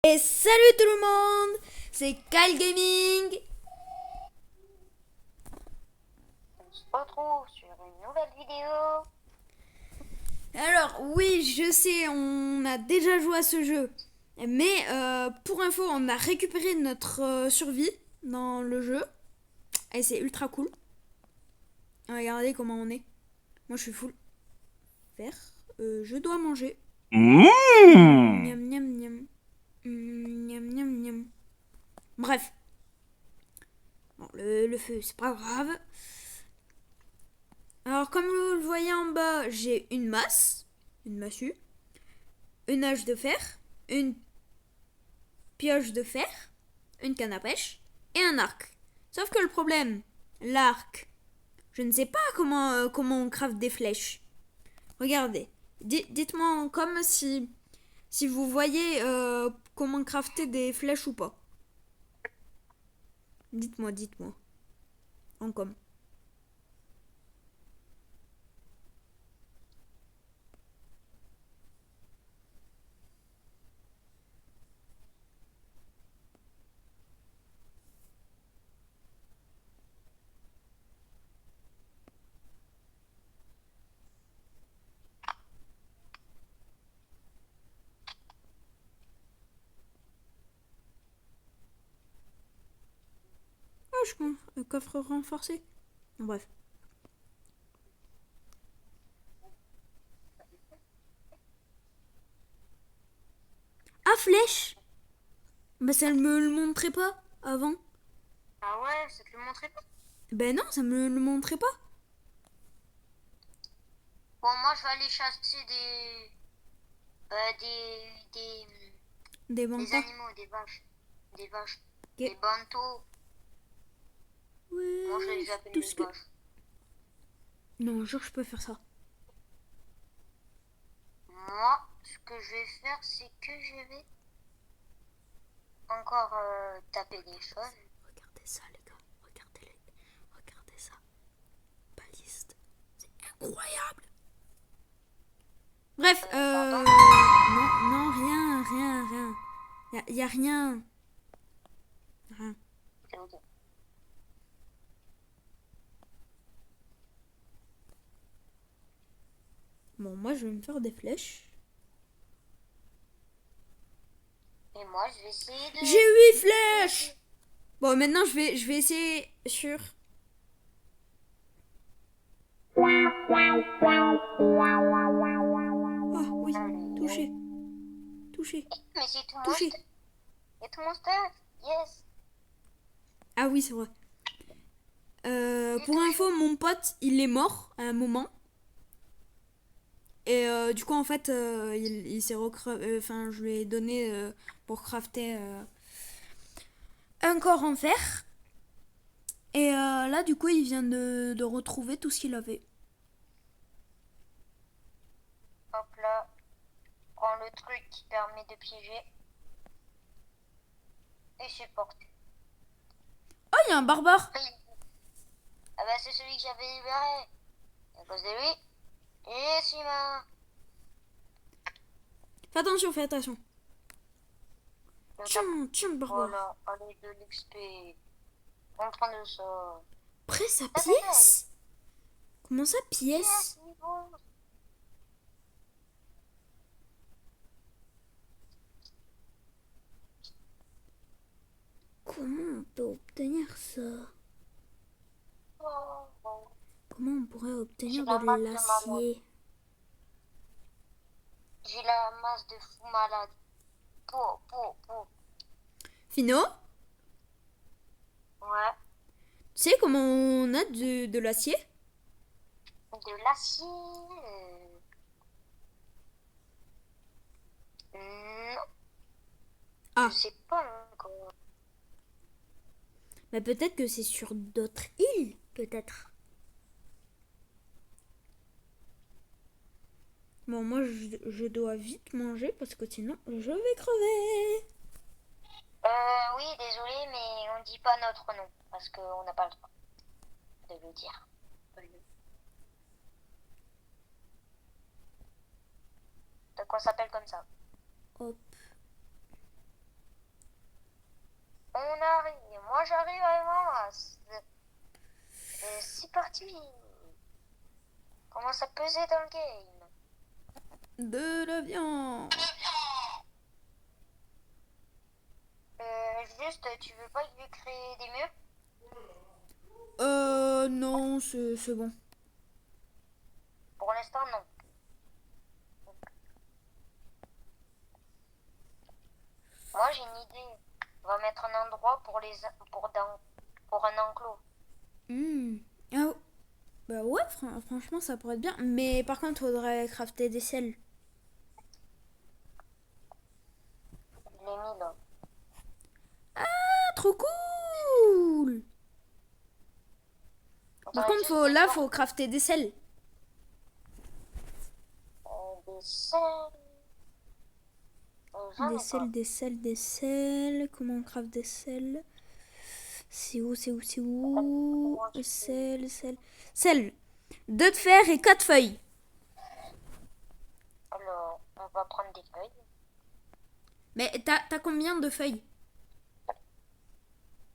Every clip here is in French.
Et salut tout le monde, c'est Kyle Gaming. On se retrouve sur une nouvelle vidéo. Alors oui, je sais, on a déjà joué à ce jeu. Mais pour info, on a récupéré notre survie dans le jeu. Et c'est ultra cool. Regardez comment on est. Moi je suis full vert. Je dois manger. Miam miam miam. Miam miam miam. Bref. Bon, le feu, c'est pas grave. Alors comme vous le voyez en bas, j'ai une masse. Une massue. Une hache de fer. Une pioche de fer, une canne à pêche et un arc. Sauf que le problème, l'arc, je ne sais pas comment on craft des flèches. Regardez, dites-moi comme si vous voyez comment crafter des flèches ou pas. Dites-moi, en com. Ah, je comprends, coffre renforcé. Bref. Ah, flèche. Bah ça ne me le montrait pas avant. Ah ouais, ça te le montrait pas? Ben non, ça me le montrait pas. Bon, moi je vais aller chasser euh, des, des, Des des bantas. animaux, des vaches, Ok. des bantos. Moi je Ouais, les appelle tout les ce que... vaches. Non, jure, je peux faire ça. Moi, ce que je vais faire, c'est que je vais encore taper des choses. Regardez ça, les gars. Regardez ça. Baliste. C'est incroyable. Bref, Pardon? non, rien. Y a rien. Rien. Ok, ok. Bon, moi, je vais me faire des flèches. Et moi je vais essayer J'ai de... 8 flèches. Bon, maintenant, je vais essayer sur... Ah, oui. Touché. Touché. Mais c'est tout Touché. monster. Et tout monster. Yes. Ah oui, c'est vrai. J'ai Pour touché. info, mon pote, il est mort à un moment. Et du coup, en fait, il s'est enfin, je lui ai donné pour crafter un corps en fer. Et là, du coup, il vient de retrouver tout ce qu'il avait. Hop là. Prends le truc qui permet de piéger. Et c'est porté. Oh, il y a un barbare. Ah bah c'est celui que j'avais libéré. À cause de lui. Et c'est ma... Fais attention. Le tape. Tiens, tiens, barbare. Voilà. Allez de l'XP. On prend de ça. Après, sa Ça c'est ça. pièce. Comment ça, Yes, pièce? c'est bon. Comment on peut obtenir ça? Oh, oh. Comment on pourrait J'ai obtenir la de masse de malade. l'acier? J'ai la masse de fou malade. Pour. Fino, Ouais. tu sais comment on a de l'acier? De l'acier. Non, je Ah, sais pas encore. bah peut-être que c'est sur d'autres îles, peut-être. Bon, moi, je dois vite manger parce que sinon, je vais crever. Oui, désolé, mais on dit pas notre nom parce qu'on n'a pas le droit de le dire. Donc on s'appelle comme ça. Hop. j'arrive à moi. C'est parti. Commence à peser dans le game. De la viande. Juste, tu veux pas que je crée des murs? Non, c'est bon. Pour l'instant, non. Moi, j'ai une idée. On va mettre un endroit pour un enclos. Ah, bah ouais, franchement, ça pourrait être bien. Mais par contre, faudrait crafter des selles. Je l'ai mis là. Ah, trop cool! Par Attends, contre, faut crafter des selles. des selles. J'en ai Des pas. selles, des selles, des selles. Comment on craft des selles? C'est où? Selles, selles. Selles. 2 de fer et 4 feuilles. Alors, on va prendre des feuilles. Mais t'as combien de feuilles?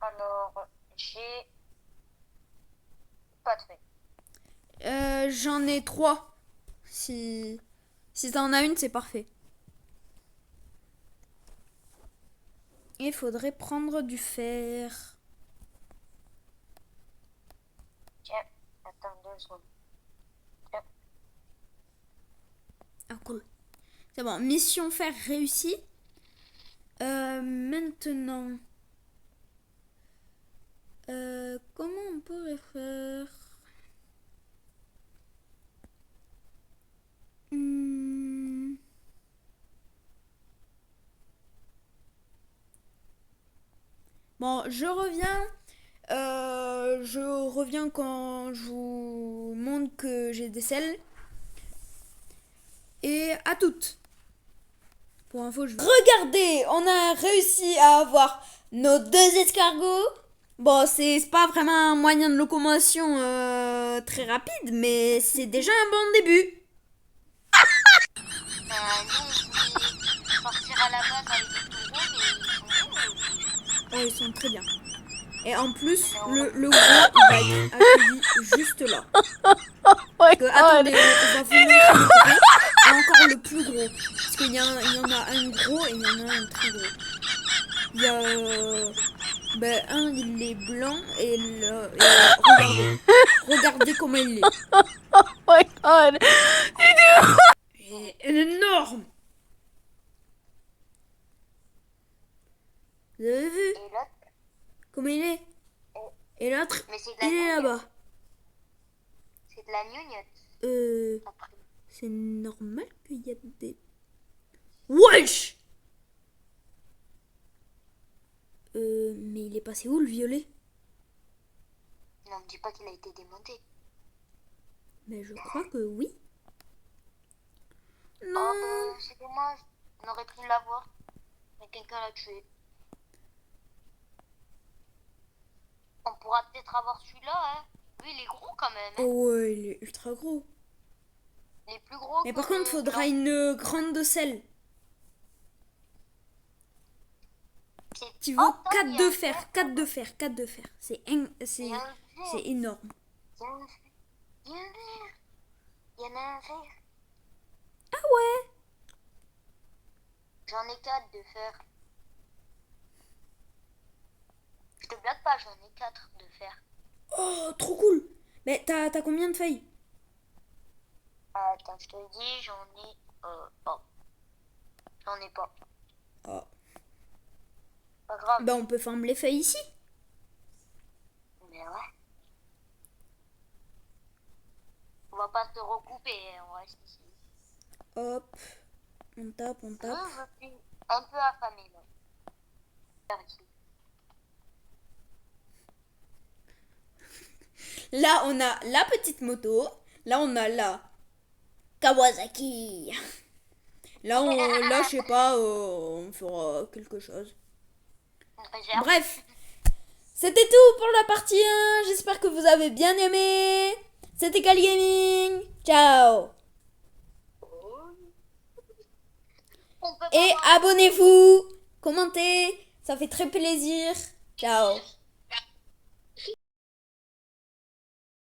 Alors, j'ai pas de feuilles. J'en ai 3. Si t'en as une, c'est parfait. Il faudrait prendre du fer. Tiens, attends 2 secondes. Tiens. Ah, cool. C'est bon, mission fer réussie. Maintenant, comment on pourrait faire? Bon, je reviens. Je reviens quand je vous montre que j'ai des selles. Et à toutes. Pour info, Regardez, on a réussi à avoir nos 2 escargots. Bon, c'est pas vraiment un moyen de locomotion très rapide, mais c'est déjà un bon début. Nous, on voulait partir à la base avec des plus gros, mais Oh, ils sont très bien. Et en plus, le gros, il va être accueilli juste là. Parce que, attendez, on va vous montrer le gros et encore le plus gros. Parce qu'il y en a un gros et il y en a un très gros. Il y a un, il est blanc et regardez comment il est. Oh my god. Il est énorme. Vous avez vu et l'autre, comment il est? Et l'autre, mais c'est de la il est gnognotte. là-bas. C'est de la gnognotte. Après. C'est normal qu'il y a des... Wesh! Mais il est passé où le violet? Non, me dis pas qu'il a été démonté. Mais je crois que oui. Oh, Non. c'est dommage. On aurait pu l'avoir. Mais quelqu'un l'a tué. On pourra peut-être avoir celui-là, hein. Lui, il est gros quand même. Hein. Oh ouais, il est ultra gros. Il est plus gros Mais que par contre, le faudra blanc. une grande selle C'est- qui vaut Attends, 4 il y a de un fer. vert. 4 de fer, 4 de fer. C'est Il y a un vert. énorme. Il y a un vert. Il y a un vert. Il y en a un vert. Ah ouais. J'en ai 4 de fer. Je te blague pas, j'en ai 4 de fer. Oh, trop cool. Mais t'as combien de feuilles? Attends, je te le dis, j'en ai pas. J'en ai pas. Oh. Pas grave. Ben on peut farmer les feuilles ici. Mais ouais. On va pas se recouper, hein, on reste ici. Hop. On tape. Je suis un peu affamé là. Perdu. Là, on a la petite moto. Là, on a la Kawasaki. Là, je sais pas, on fera quelque chose. Une réserve. Bref, c'était tout pour la partie 1. J'espère que vous avez bien aimé. C'était Kali Gaming. Ciao. On peut pas Et voir. abonnez-vous, commentez, ça fait très plaisir. Ciao.